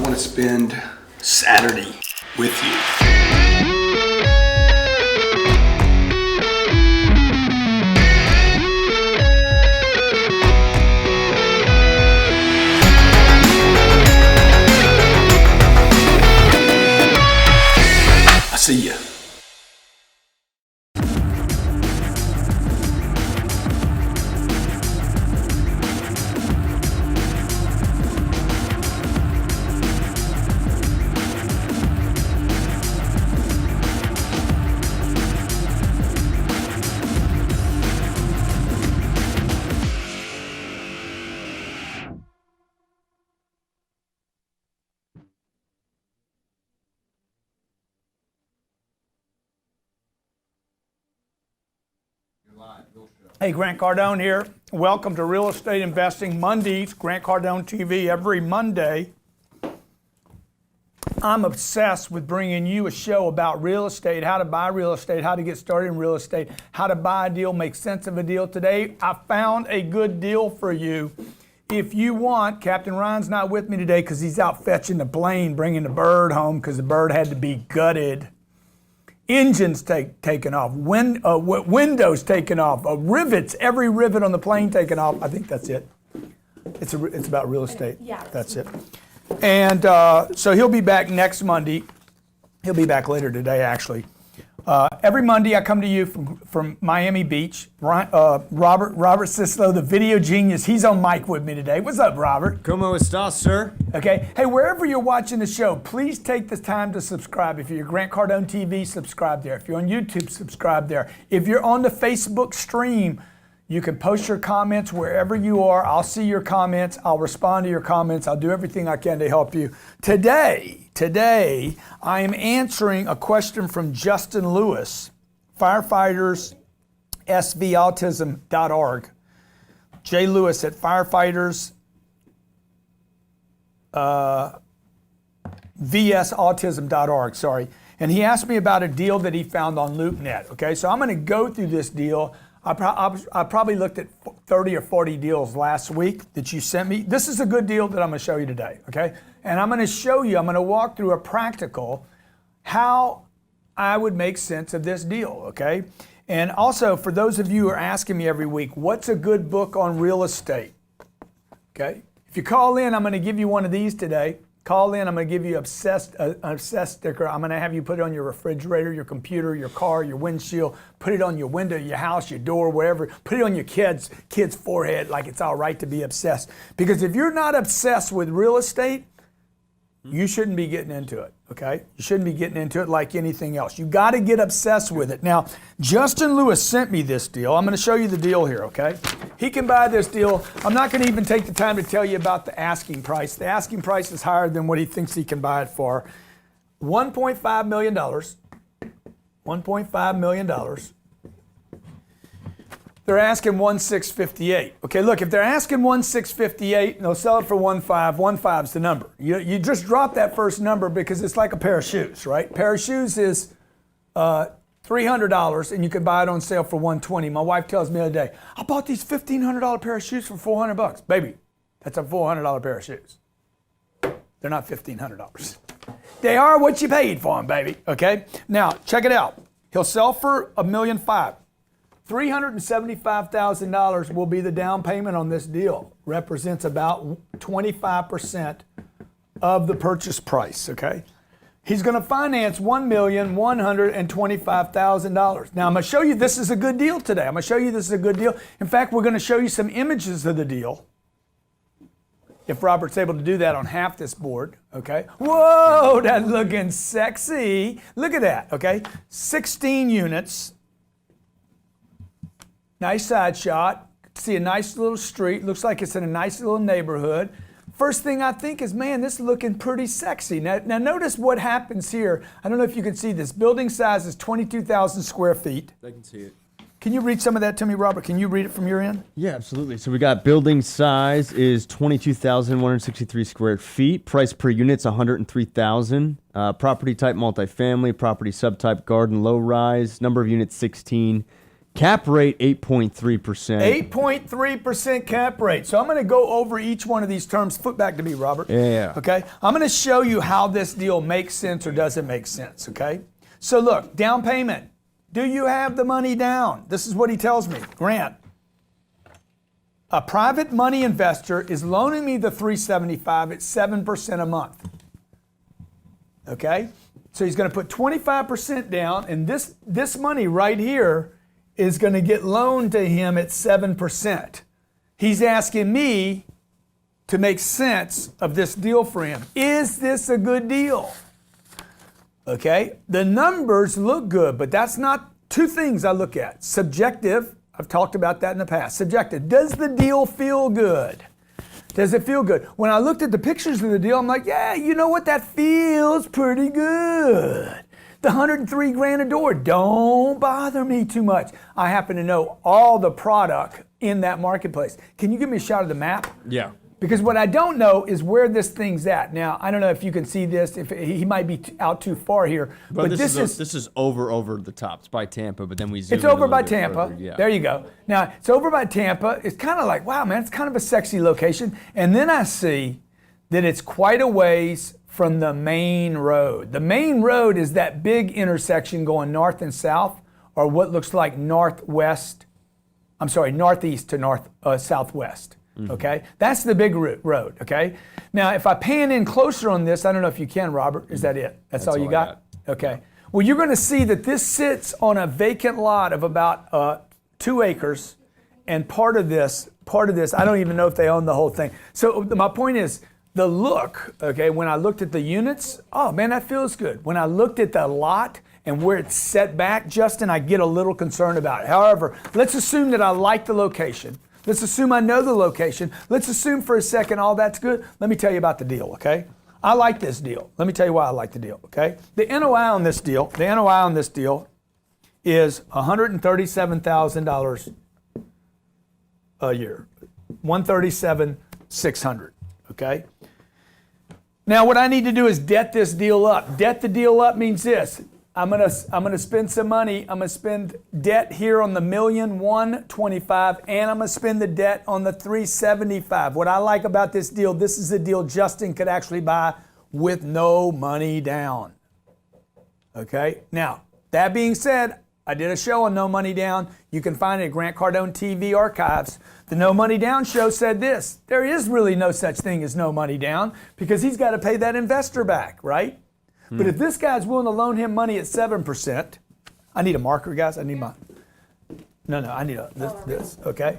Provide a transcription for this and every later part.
I want to spend Saturday with you. I'll see ya. Hey, Grant Cardone here. Welcome to Real Estate Investing Mondays, Grant Cardone TV every Monday. I'm obsessed with bringing you a show about real estate, how to buy real estate, how to get started in real estate, how to buy a deal, make sense of a deal. Today, I found a good deal for you. If you want, Captain Ryan's not with me today because he's out fetching the plane, bringing the bird home because the bird had to be gutted. Engines taken off, windows taken off, rivets, every rivet on the plane taken off. I think that's it. It's about real estate. Yeah. That's it. And so he'll be back next Monday. He'll be back later today, actually. Every Monday I come to you from Miami Beach. Robert Sislo, the video genius, he's on mic with me today. What's up, Robert? Como estas, sir? Okay. Hey, wherever you're watching the show, please take the time to subscribe. If you're Grant Cardone TV, subscribe there. If you're on YouTube, subscribe there. If you're on the Facebook stream, you can post your comments wherever you are. I'll see your comments. I'll respond to your comments. I'll do everything I can to help you. Today, I am answering a question from Justin Lewis, firefightersvautism.org. J. Lewis at vsautism.org, sorry. And he asked me about a deal that he found on LoopNet. Okay, so I'm going to go through this deal. I probably looked at 30 or 40 deals last week that you sent me. This is a good deal that I'm going to show you today, okay? And I'm going to walk through a practical how I would make sense of this deal, okay? And also, for those of you who are asking me every week, what's a good book on real estate? Okay? If you call in, I'm going to give you one of these today. Call in, I'm going to give you an obsessed sticker. I'm going to have you put it on your refrigerator, your computer, your car, your windshield, put it on your window, your house, your door, wherever. Put it on your kid's forehead like it's all right to be obsessed. Because if you're not obsessed with real estate, you shouldn't be getting into it, okay? You shouldn't be getting into it like anything else. You got to get obsessed with it. Now, Justin Lewis sent me this deal. I'm going to show you the deal here, okay? He can buy this deal. I'm not going to even take the time to tell you about the asking price. The asking price is higher than what he thinks he can buy it for. $1.5 million. $1.5 million. They're asking 1,658. Okay, look, if they're asking 1,658 and they'll sell it for 1.5, 1.5 is the number. You just drop that first number because it's like a pair of shoes, right? A pair of shoes is $300 and you can buy it on sale for $120. My wife tells me the other day, I bought these $1,500 pair of shoes for $400. Baby, that's a $400 pair of shoes. They're not $1,500. They are what you paid for them, baby, okay? Now, check it out. He'll sell for $1.5 million. $375,000 will be the down payment on this deal. Represents about 25% of the purchase price, okay? He's going to finance $1,125,000. Now, I'm going to show you this is a good deal today. I'm going to show you this is a good deal. In fact, we're going to show you some images of the deal. If Robert's able to do that on half this board, okay? Whoa, that's looking sexy. Look at that, okay? 16 units. Nice side shot. See a nice little street. Looks like it's in a nice little neighborhood. First thing I think is, man, this is looking pretty sexy. Now notice what happens here. I don't know if you can see this. Building size is 22,000 square feet. I can see it. Can you read some of that to me, Robert? Can you read it from your end? Yeah, absolutely. So we got building size is 22,163 square feet. Price per unit's $103,000. Property type multifamily. Property subtype garden low rise. Number of units 16. Cap rate 8.3%. 8.3% cap rate. So I'm going to go over each one of these terms. Flip back to me, Robert. Yeah. Okay. I'm going to show you how this deal makes sense or doesn't make sense. Okay. So look, down payment. Do you have the money down? This is what he tells me. Grant, a private money investor is loaning me the $375 at 7% a month. Okay? So he's going to put 25% down, and this money right here is going to get loaned to him at 7%. He's asking me to make sense of this deal for him. Is this a good deal? Okay? The numbers look good, but that's not two things I look at. Subjective, I've talked about that in the past. Subjective, does the deal feel good? Does it feel good? When I looked at the pictures of the deal, I'm like, yeah, you know what? That feels pretty good. The 103 grand a door, don't bother me too much. I happen to know all the product in that marketplace. Can you give me a shot of the map? Yeah. Because what I don't know is where this thing's at. Now, I don't know if you can see this. If he might be out too far here. But this is over the top. It's by Tampa, but then we zoom It's in a over little by bit Tampa. further, yeah. There you go. Now, it's over by Tampa. It's kind of like, wow, man, it's kind of a sexy location. And then I see that it's quite a ways from the main road. The main road is that big intersection going north and south, or what looks like northeast to southwest. Okay, that's the big road. Okay, now if I pan in closer on this, I don't know if you can, Robert. Is that it? That's all you got? Okay. Well, you're going to see that this sits on a vacant lot of about 2 acres, and part of this, I don't even know if they own the whole thing. So my point is the look. Okay, when I looked at the units, oh man, that feels good. When I looked at the lot and where it's set back, Justin, I get a little concerned about it. However, let's assume that I like the location. Let's assume I know the location. Let's assume for a second all that's good. Let me tell you about the deal, okay? I like this deal. Let me tell you why I like the deal, okay? The NOI on this deal is $137,000 a year. $137,600, okay? Now what I need to do is debt this deal up. Debt the deal up means this. I'm gonna spend some money. I'm gonna spend debt here on the $1,125,000, and I'm gonna spend the debt on the $375,000. What I like about this deal, this is a deal Justin could actually buy with no money down. Okay. Now that being said, I did a show on no money down. You can find it at Grant Cardone TV archives. The no money down show said this: there is really no such thing as no money down because he's got to pay that investor back, right? But if this guy's willing to loan him money at 7%, I need a marker, guys. I need my, I need this, okay?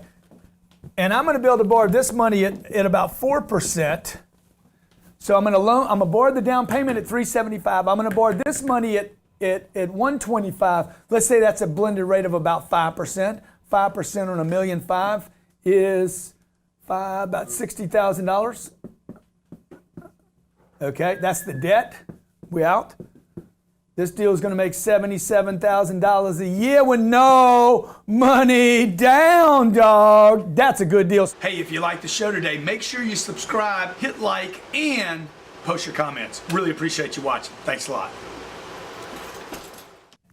And I'm gonna be able to borrow this money at about 4%. So I'm gonna borrow the down payment at $375. I'm gonna borrow this money at $125. Let's say that's a blended rate of about 5%. 5% on $1.5 million is about $60,000. Okay, that's the debt. We out. This deal is going to make $77,000 a year with no money down, dog. That's a good deal. Hey, if you like the show today, make sure you subscribe, hit like, and post your comments. Really appreciate you watching. Thanks a lot.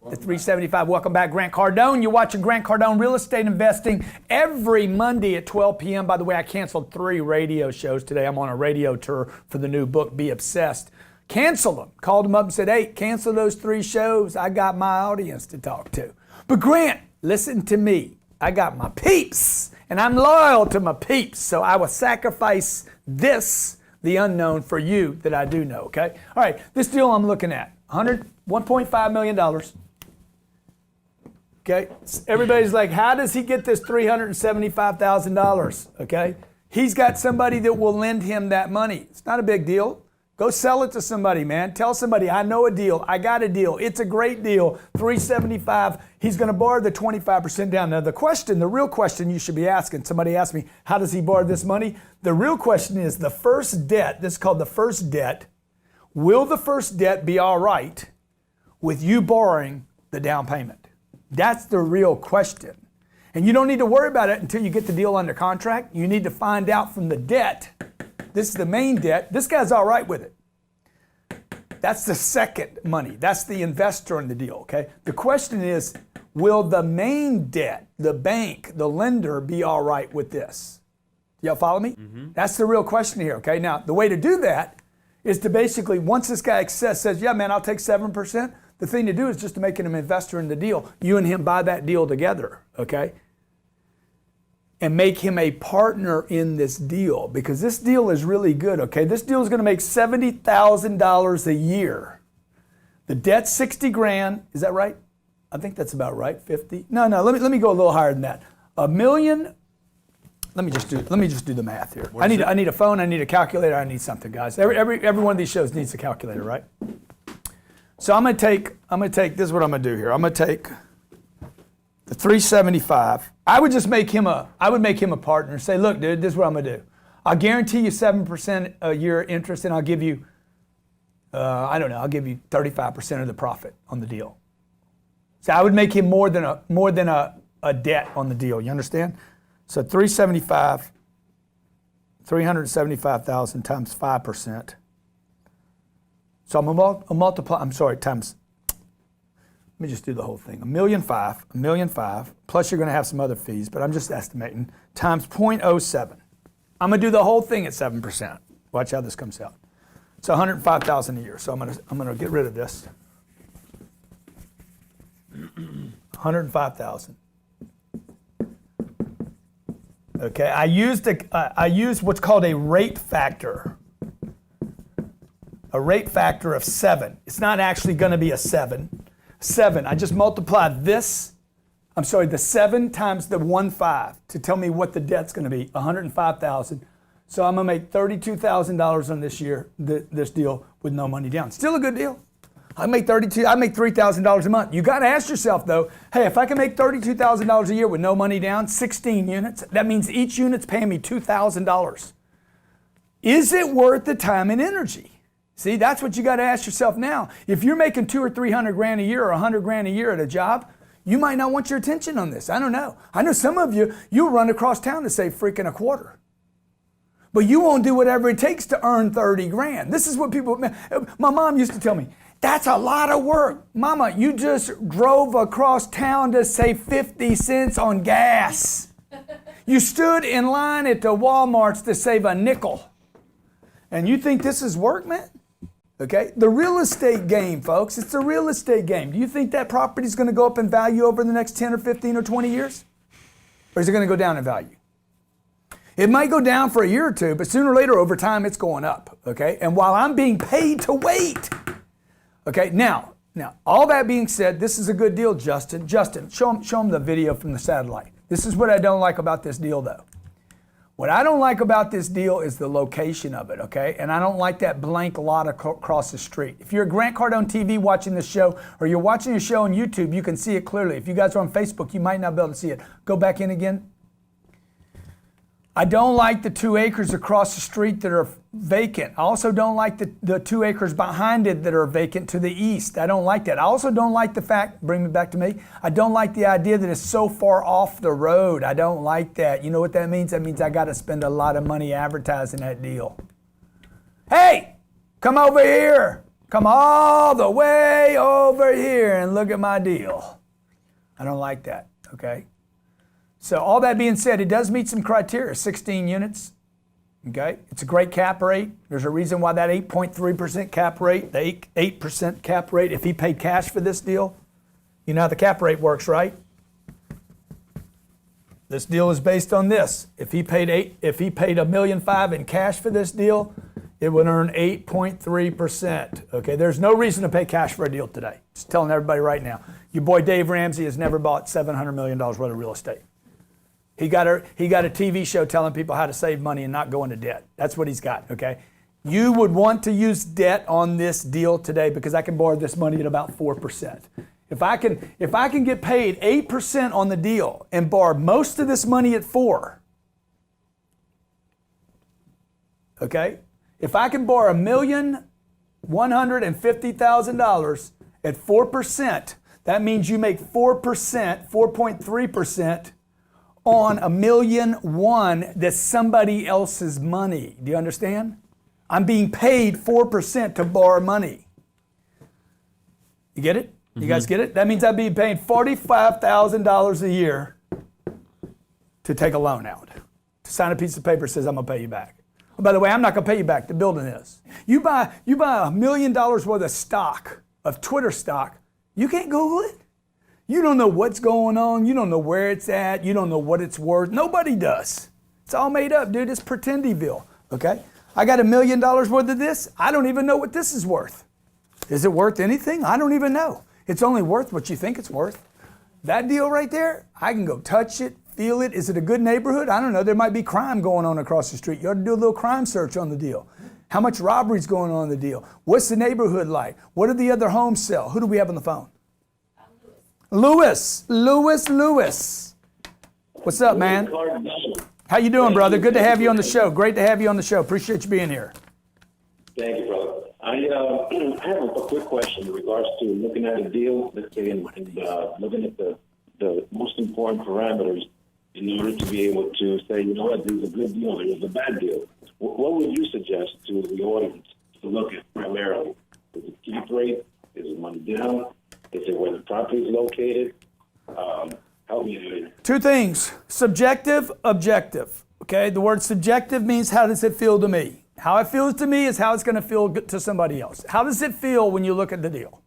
The 375. Welcome back, Grant Cardone. You're watching Grant Cardone Real Estate Investing every Monday at 12 p.m. By the way, I canceled 3 radio shows today. I'm on a radio tour for the new book, Be Obsessed. Canceled them. Called them up and said, hey, cancel those 3 shows. I got my audience to talk to. But Grant, listen to me. I got my peeps, and I'm loyal to my peeps. So I will sacrifice this, the unknown, for you that I do know, okay? All right, this deal I'm looking at, $1.5 million. Okay, everybody's like, how does he get this $375,000? Okay, he's got somebody that will lend him that money. It's not a big deal. Go sell it to somebody, man. Tell somebody, I know a deal. I got a deal. It's a great deal. $375,000. He's going to borrow the 25% down. Now, the real question you should be asking, somebody asked me, how does he borrow this money? The real question is the first debt. This is called the first debt. Will the first debt be all right with you borrowing the down payment? That's the real question. And you don't need to worry about it until you get the deal under contract. You need to find out from the debt. This is the main debt. This guy's all right with it. That's the second money. That's the investor in the deal, okay? The question is, will the main debt, the bank, the lender, be all right with this? Y'all follow me? That's the real question here, okay? Now, the way to do that is to basically, once this guy says, yeah, man, I'll take 7%, the thing to do is just to make him an investor in the deal. You and him buy that deal together, okay? And make him a partner in this deal, because this deal is really good, okay? This deal is gonna make $70,000 a year. The debt's 60 grand, is that right? I think that's about right, 50? No, let me go a little higher than that. $1 million, let me just do the math here. I need a phone, I need a calculator, I need something, guys. Every one of these shows needs a calculator, right? So I'm gonna take, this is what I'm gonna do here. I'm gonna take the 375. I would make him a partner. Say, look, dude, this is what I'm gonna do. I'll guarantee you 7% a year interest, and I'll give you, I'll give you 35% of the profit on the deal. So I would make him more than a debt on the deal. You understand? So 375,000 times 5%. So I'm gonna multiply. Times. Let me just do the whole thing. $1.5 million, plus you're gonna have some other fees, but I'm just estimating, times 0.07. I'm gonna do the whole thing at 7%. Watch how this comes out. So 105,000 a year. So I'm gonna get rid of this. 105,000. Okay, I used what's called a rate factor. A rate factor of 7. It's not actually going to be a 7. 7. I just multiplied the 7 times the 1.5 to tell me what the debt's going to be, 105,000. So I'm going to make $32,000 on this deal with no money down. Still a good deal. I make $3,000 a month. You got to ask yourself though, hey, if I can make $32,000 a year with no money down, 16 units, that means each unit's paying me $2,000. Is it worth the time and energy? See, that's what you got to ask yourself now. If you're making $200,000 or $300,000 a year or $100,000 a year at a job, you might not want your attention on this. I don't know. I know some of you'll run across town to save freaking a quarter. But you won't do whatever it takes to earn 30 grand. This is what my mom used to tell me, that's a lot of work. Mama, you just drove across town to save 50 cents on gas. You stood in line at the Walmarts to save a nickel. And you think this is work, man? Okay, the real estate game, folks, it's a real estate game. Do you think that property is going to go up in value over the next 10 or 15 or 20 years? Or is it going to go down in value? It might go down for a year or two, but sooner or later, over time, it's going up, okay? And while I'm being paid to wait, okay, now, all that being said, this is a good deal, Justin. Justin, show him the video from the satellite. This is what I don't like about this deal, though. What I don't like about this deal is the location of it, okay? And I don't like that blank lot across the street. If you're a Grant Cardone TV watching this show, or you're watching a show on YouTube, you can see it clearly. If you guys are on Facebook, you might not be able to see it. Go back in again. I don't like the 2 acres across the street that are vacant. I also don't like the 2 acres behind it that are vacant to the east. I don't like that. I also don't like the fact, bring it back to me, I don't like the idea that it's so far off the road. I don't like that. You know what that means? That means I got to spend a lot of money advertising that deal. Hey, come over here. Come all the way over here and look at my deal. I don't like that, okay? So all that being said, it does meet some criteria, 16 units, okay? It's a great cap rate. There's a reason why that 8.3% cap rate, the 8% cap rate, if he paid cash for this deal, you know how the cap rate works, right? This deal is based on this. If he paid $1.5 million in cash for this deal, it would earn 8.3%, okay? There's no reason to pay cash for a deal today. Just telling everybody right now. Your boy Dave Ramsey has never bought $700 million worth of real estate. He got a TV show telling people how to save money and not go into debt. That's what he's got, okay? You would want to use debt on this deal today because I can borrow this money at about 4%. If I can get paid 8% on the deal and borrow most of this money at 4%, okay? If I can borrow $1,150,000 at 4%, that means you make 4%, 4.3%, on $1.1 million that's somebody else's money. Do you understand? I'm being paid 4% to borrow money. You get it? You guys get it? That means I'd be paying $45,000 a year to take a loan out, to sign a piece of paper that says I'm gonna pay you back. Oh, by the way, I'm not gonna pay you back. The building is. You buy $1 million worth of stock, of Twitter stock. You can't Google it. You don't know what's going on. You don't know where it's at. You don't know what it's worth. Nobody does. It's all made up, dude. It's pretendyville. Okay. I got $1 million worth of this. I don't even know what this is worth. Is it worth anything? I don't even know. It's only worth what you think it's worth. That deal right there, I can go touch it, feel it. Is it a good neighborhood? I don't know. There might be crime going on across the street. You ought to do a little crime search on the deal. How much robbery's going on in the deal? What's the neighborhood like? What do the other homes sell? Who do we have on the phone? Lewis. What's up, man? How you doing, brother? Good to have you on the show. Great to have you on the show. Appreciate you being here. Thank you, brother. I have a quick question in regards to looking at a deal, let's say, and looking at the most important parameters in order to be able to say, you know what, this is a good deal, this is a bad deal. What would you suggest to the audience to look at primarily? Is it cap rate? Is it money down? Is it where the property is located? Help me here. Two things, subjective, objective. Okay, the word subjective means how does it feel to me? How it feels to me is how it's going to feel to somebody else. How does it feel when you look at the deal?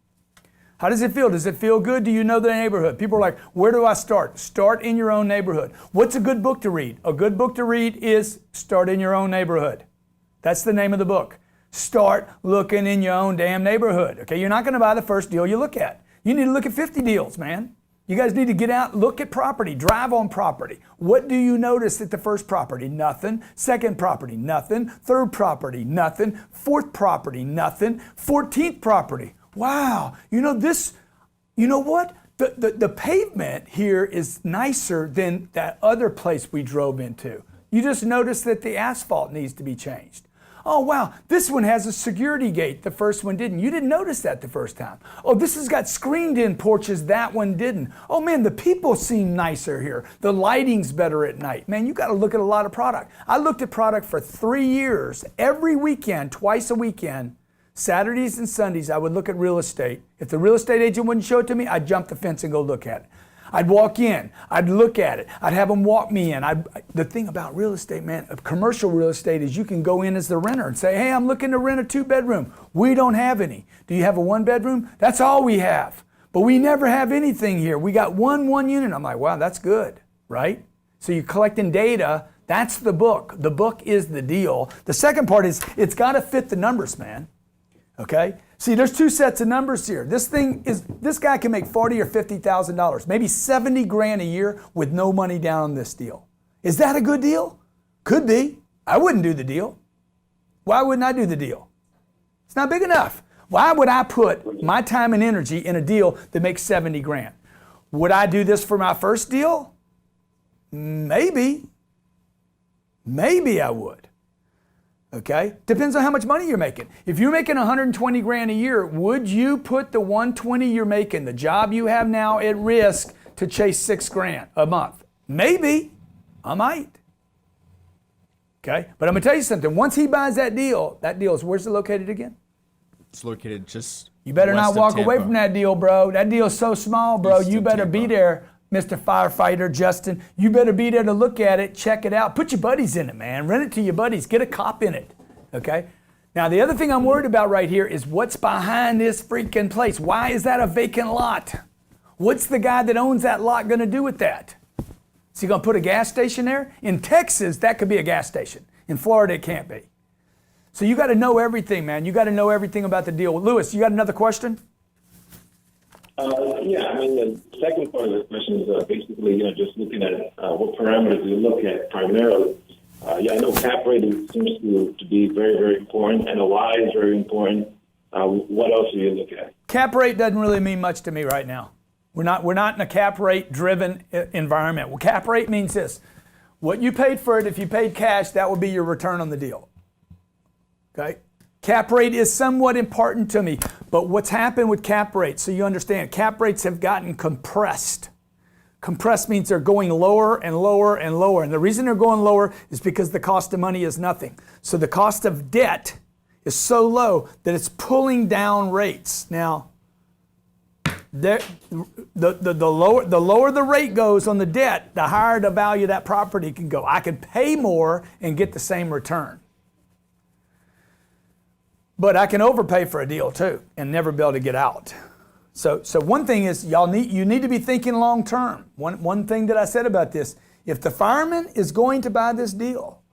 How does it feel? Does it feel good? Do you know the neighborhood? People are like, where do I start? Start in your own neighborhood. What's a good book to read? A good book to read is Start in Your Own Neighborhood. That's the name of the book. Start looking in your own damn neighborhood. Okay, you're not going to buy the first deal you look at. You need to look at 50 deals, man. You guys need to get out, look at property, drive on property. What do you notice at the first property? Nothing. Second property? Nothing. Third property? Nothing. Fourth property? Nothing. 14th property? Wow. You know this, you know what? The pavement here is nicer than that other place we drove into. You just notice that the asphalt needs to be changed. Oh, wow, this one has a security gate. The first one didn't. You didn't notice that the first time. Oh, this has got screened-in porches. That one didn't. Oh, man, the people seem nicer here. The lighting's better at night. Man, you got to look at a lot of product. I looked at product for 3 years. Every weekend, twice a weekend, Saturdays and Sundays, I would look at real estate. If the real estate agent wouldn't show it to me, I'd jump the fence and go look at it. I'd walk in, I'd look at it, I'd have them walk me in. The thing about real estate, man, commercial real estate is you can go in as the renter and say, hey, I'm looking to rent a 2-bedroom. We don't have any. Do you have a 1-bedroom? That's all we have. But we never have anything here. We got one unit. I'm like, wow, that's good, right? So you're collecting data. That's the book. The book is the deal. The second part is it's got to fit the numbers, man. Okay? See, there's 2 sets of numbers here. This guy can make $40,000 or $50,000, maybe 70 grand a year with no money down on this deal. Is that a good deal? Could be. I wouldn't do the deal. Why wouldn't I do the deal? It's not big enough. Why would I put my time and energy in a deal that makes 70 grand? Would I do this for my first deal? Maybe. Maybe I would. Okay? Depends on how much money you're making. If you're making 120 grand a year, would you put the 120 you're making, the job you have now, at risk to chase 6 grand a month? Maybe. I might. Okay? But I'm going to tell you something. Once he buys that deal is, where's it located again? It's located just You better not walk away from that deal, bro. That deal's so small, bro. East You of better Tampa. be there, Mr. Firefighter Justin. You better be there to look at it, check it out. Put your buddies in it, man. Rent it to your buddies. Get a cop in it, okay? Now, the other thing I'm worried about right here is what's behind this freaking place. Why is that a vacant lot? What's the guy that owns that lot going to do with that? Is he going to put a gas station there? In Texas, that could be a gas station. In Florida, it can't be. So you got to know everything, man. You got to know everything about the deal. Lewis, you got another question? Yeah, I mean, the second part of the question is basically, just looking at what parameters you look at primarily. I know cap rate seems to be very, very important. NOI is very important. What else do you look at? Cap rate doesn't really mean much to me right now. We're not in a cap rate driven environment. Well, cap rate means this. What you paid for it, if you paid cash, that would be your return on the deal. Okay? Cap rate is somewhat important to me, but what's happened with cap rates, so you understand, cap rates have gotten compressed. Compressed means they're going lower and lower and lower, and the reason they're going lower is because the cost of money is nothing. So the cost of debt is so low that it's pulling down rates. Now, the lower the rate goes on the debt, the higher the value of that property can go. I could pay more and get the same return. But I can overpay for a deal too and never be able to get out. So one thing is you need to be thinking long term. One thing that I said about this, if the fireman is going to buy this deal,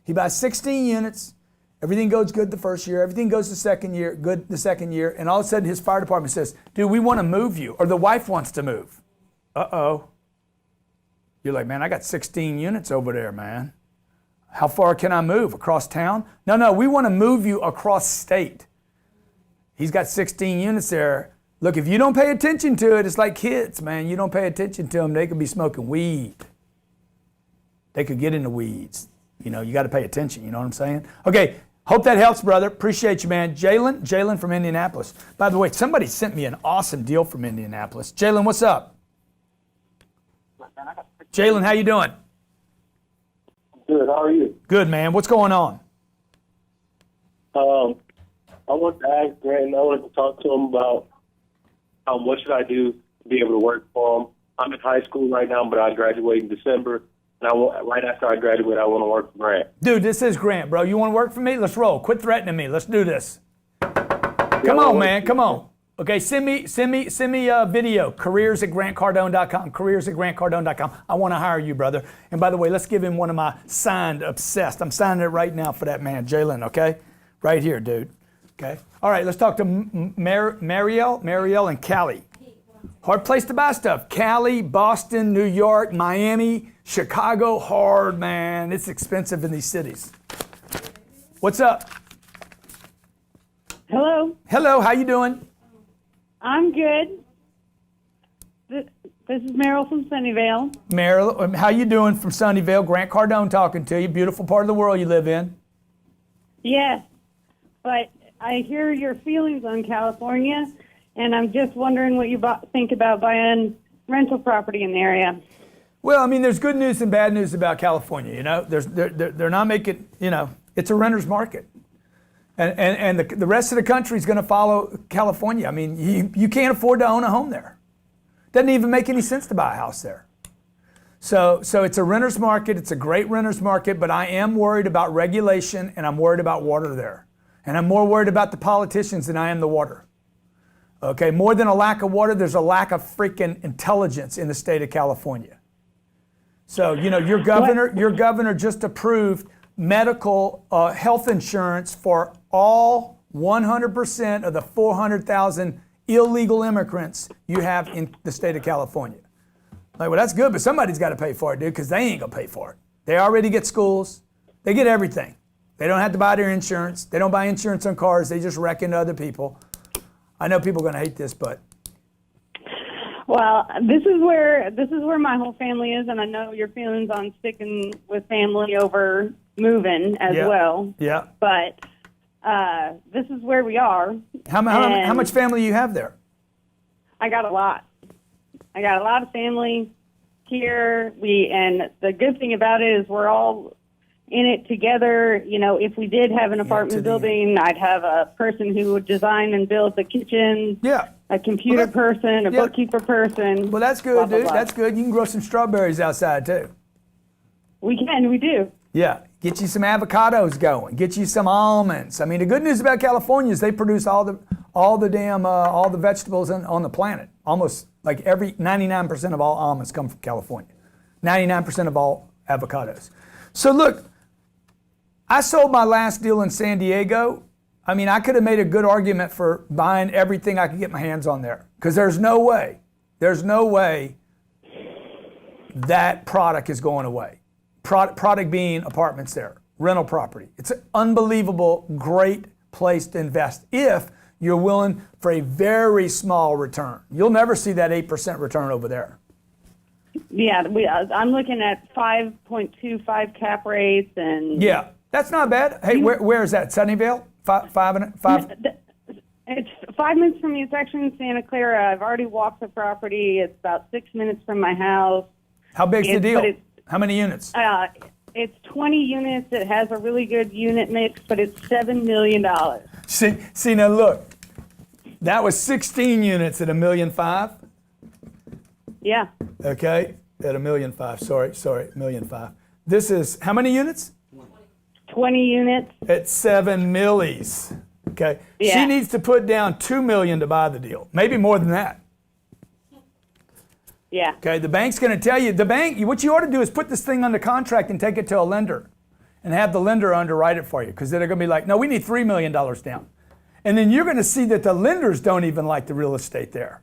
he buys 16 units, everything goes good the first year, everything goes the second year, good the second year, and all of a sudden his fire department says, dude, we want to move you, or the wife wants to move. Uh-oh. You're like, man, I got 16 units over there, man. How far can I move? Across town? No, we want to move you across state. He's got 16 units there. Look, if you don't pay attention to it, it's like kids, man. You don't pay attention to them, they could be smoking weed. They could get in the weeds. You know, you got to pay attention, you know what I'm saying? Okay, hope that helps, brother. Appreciate you, man. Jalen from Indianapolis. By the way, somebody sent me an awesome deal from Indianapolis. Jalen, what's up? Jalen, how you doing? Good. How are you? Good, man. What's going on? I wanted to ask Grant. I wanted to talk to him about what should I do to be able to work for him. I'm in high school right now, but I graduate in December, and right after I graduate, I want to work for Grant. Dude, this is Grant, bro. You want to work for me? Let's roll. Quit threatening me. Let's do this. Come on, man. Come on. Okay, send me a video, careers@grantcardone.com, careers@grantcardone.com. I want to hire you, brother. And by the way, let's give him one of my signed Obsessed. I'm signing it right now for that man, Jalen, okay? Right here, dude. Okay. All right, let's talk to Marielle and Cali. Hard place to buy stuff. Cali, Boston, New York, Miami, Chicago, hard, man. It's expensive in these cities. What's up? Hello. Hello, how you doing? I'm good. This is Meryl from Sunnyvale. Meryl, how you doing from Sunnyvale? Grant Cardone talking to you. Beautiful part of the world you live in. Yes, but I hear your feelings on California, and I'm just wondering what you think about buying rental property in the area. Well, I mean, there's good news and bad news about California. You know, they're not making. You know, it's a renter's market. And the rest of the country is going to follow California. I mean, you can't afford to own a home there. Doesn't even make any sense to buy a house there. So it's a renter's market. It's a great renter's market, but I am worried about regulation and I'm worried about water there. And I'm more worried about the politicians than I am the water. Okay, more than a lack of water, there's a lack of freaking intelligence in the state of California. So, you know, your governor just approved medical health insurance for all 100% of the 400,000 illegal immigrants you have in the state of California. Like, well, that's good, but somebody's got to pay for it, dude, because they ain't going to pay for it. They already get schools. They get everything. They don't have to buy their insurance. They don't buy insurance on cars. They just wreck into other people. I know people are going to hate this, but. Well, this is where my whole family is, and I know your feelings on sticking with family over moving as well. Yeah. But this is where we are. How much family do you have there? I got a lot. I got a lot of family here. And the good thing about it is we're all in it together. You know, if we did have an apartment building, I'd have a person who would design and build the kitchen. Yeah. A computer person, a bookkeeper person. Well, that's good, blah, blah, dude. blah. That's good. You can grow some strawberries outside too. We do. Yeah, get you some avocados going. Get you some almonds. I mean, the good news about California is they produce all the vegetables on the planet. Almost like 99% of all almonds come from California. 99% of all avocados. So look, I sold my last deal in San Diego. I mean, I could have made a good argument for buying everything I could get my hands on there, because there's no way that product is going away. Product being apartments there, rental property. It's an unbelievable, great place to invest if you're willing for a very small return. You'll never see that 8% return over there. Yeah, I'm looking at 5.25 cap rates and. Yeah, that's not bad. Hey, where is that? Sunnyvale? Five. It's 5 minutes from me. It's actually in Santa Clara. I've already walked the property. It's about 6 minutes from my house. How big's the deal? How many units? It's 20 units. It has a really good unit mix, but it's $7 million. See, now look. That was 16 units at $1.5 million. Yeah. Okay, at $1.5 million. Sorry, $1.5 million. This is how many units? 20 units. At 7 millis. Okay. Yeah. She needs to put down $2 million to buy the deal. Maybe more than that. Yeah. Okay. The bank's going to tell you. The bank. What you ought to do is put this thing under contract and take it to a lender, and have the lender underwrite it for you, because they're going to be like, no, we need $3 million down, and then you're going to see that the lenders don't even like the real estate there,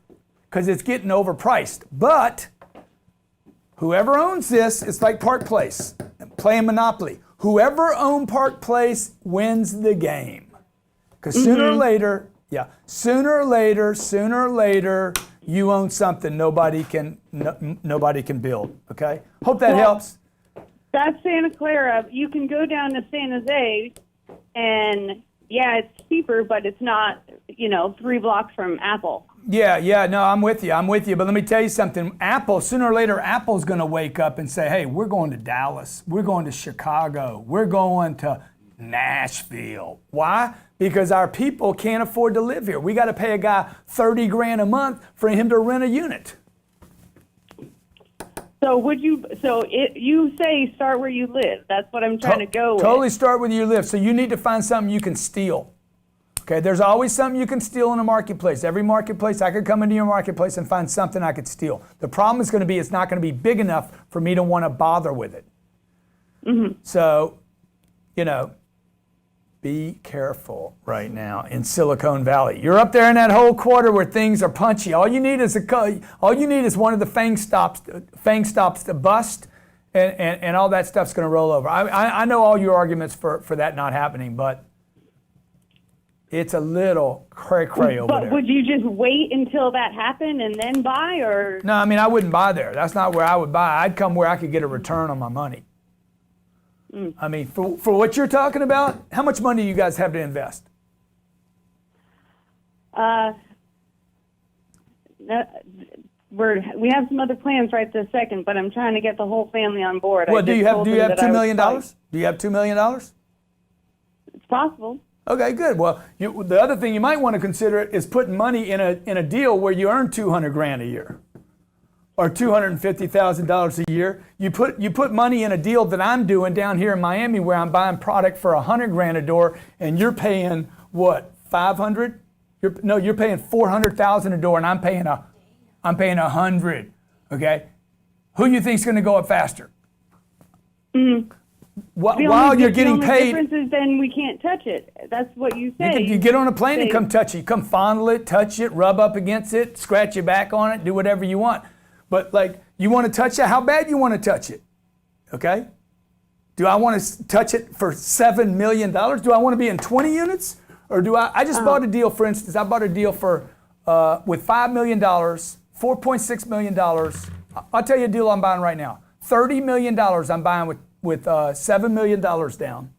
because it's getting overpriced. But whoever owns this, it's like Park Place, playing Monopoly. Whoever owns Park Place wins the game. Because sooner or later, you own something nobody can build. Okay? Hope that helps. That's Santa Clara. You can go down to San Jose, and yeah, it's cheaper, but it's not, 3 blocks from Apple. Yeah, no, I'm with you. But let me tell you something. Apple, sooner or later, Apple's going to wake up and say, hey, we're going to Dallas. We're going to Chicago. We're going to Nashville. Why? Because our people can't afford to live here. We got to pay a guy $30,000 a month for him to rent a unit. So you say start where you live. That's what I'm trying to go with. Totally start where you live. So you need to find something you can steal. Okay, there's always something you can steal in a marketplace. Every marketplace, I could come into your marketplace and find something I could steal. The problem is going to be it's not going to be big enough for me to want to bother with it. Mm-hmm. So, be careful right now in Silicon Valley. You're up there in that whole quarter where things are punchy. All you need is one of the FANG stops to bust, and all that stuff's going to roll over. I know all your arguments for that not happening, but it's a little cray-cray over there. But would you just wait until that happened and then buy, or? No, I wouldn't buy there. That's not where I would buy. I'd come where I could get a return on my money. For what you're talking about, how much money do you guys have to invest? We have some other plans right this second, but I'm trying to get the whole family on board. Well, do you have $2 million? Do you have $2 million? It's possible. Okay, good. Well, the other thing you might want to consider is putting money in a deal where you earn $200,000 a year, or $250,000 a year. You put money in a deal that I'm doing down here in Miami, where I'm buying product for $100,000 a door, and you're paying what, 500? You're paying 400,000 a door, and I'm paying 100. Okay, who you think's going to go up faster? While you're getting paid. The difference is then we can't touch it. That's what you say. You get on a plane and come touch it. You come fondle it, touch it, rub up against it, scratch your back on it, do whatever you want. But you want to touch it? How bad you want to touch it? Okay? Do I want to touch it for $7 million? Do I want to be in 20 units? Or do I just bought a deal, for instance, I bought a deal for, with $5 million, $4.6 million. I'll tell you a deal I'm buying right now. $30 million I'm buying with $7 million down.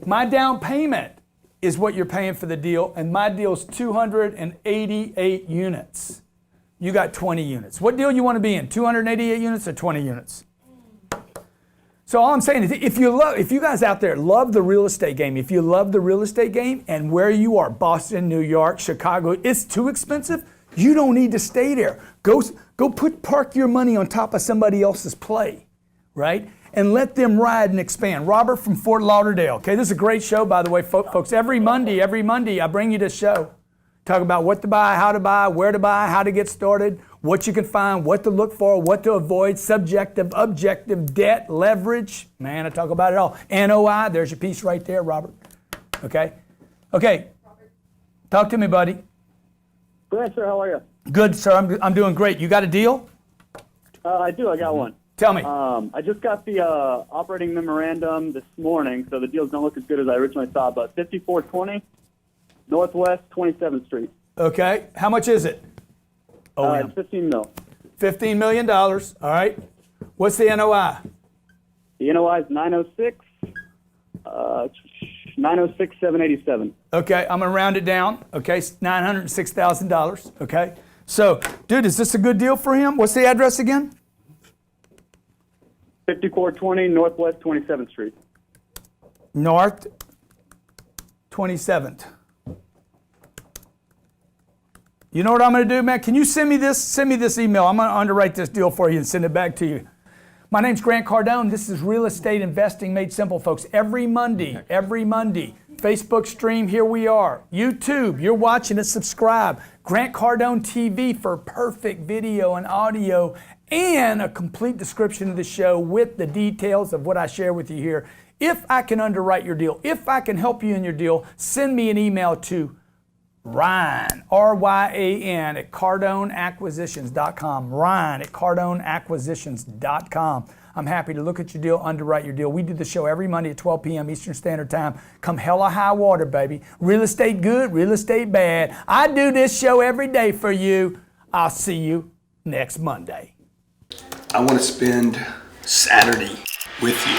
My down payment is what you're paying for the deal, and my deal's 288 units. You got 20 units. What deal you want to be in, 288 units or 20 units? So all I'm saying is, if you guys out there love the real estate game, if you love the real estate game and where you are, Boston, New York, Chicago, it's too expensive, you don't need to stay there. Go park your money on top of somebody else's play, right? And let them ride and expand. Robert from Fort Lauderdale. Okay, this is a great show, by the way, folks. Every Monday, I bring you this show. Talk about what to buy, how to buy, where to buy, how to get started, what you can find, what to look for, what to avoid, subjective, objective, debt, leverage. Man, I talk about it all. NOI, there's your piece right there, Robert. Okay? Okay. Talk to me, buddy. Good, sir. How are you? Good, sir. I'm doing great. You got a deal? I do. I got one. Tell me. I just got the operating memorandum this morning, so the deals don't look as good as I originally thought, but 5420 Northwest 27th Street. Okay. How much is it? It's $15 million. $15 million. All right. What's the NOI? The NOI is 906. 906,787. Okay, I'm gonna round it down. Okay, $906,000. Okay, so, dude, is this a good deal for him? What's the address again? 5420 Northwest 27th Street. North 27th. You know what I'm going to do, man? Can you send me this? Send me this email. I'm going to underwrite this deal for you and send it back to you. My name's Grant Cardone. This is Real Estate Investing Made Simple, folks. Every Monday, Facebook stream, here we are. YouTube, you're watching it, subscribe. Grant Cardone TV for perfect video and audio and a complete description of the show with the details of what I share with you here. If I can underwrite your deal, if I can help you in your deal, send me an email to Ryan, R-Y-A-N, at CardoneAcquisitions.com. Ryan at CardoneAcquisitions.com. I'm happy to look at your deal, underwrite your deal. We do the show every Monday at 12 p.m. Eastern Standard Time. Come hell or high water, baby. Real estate good, real estate bad. I do this show every day for you. I'll see you next Monday. I want to spend Saturday with you.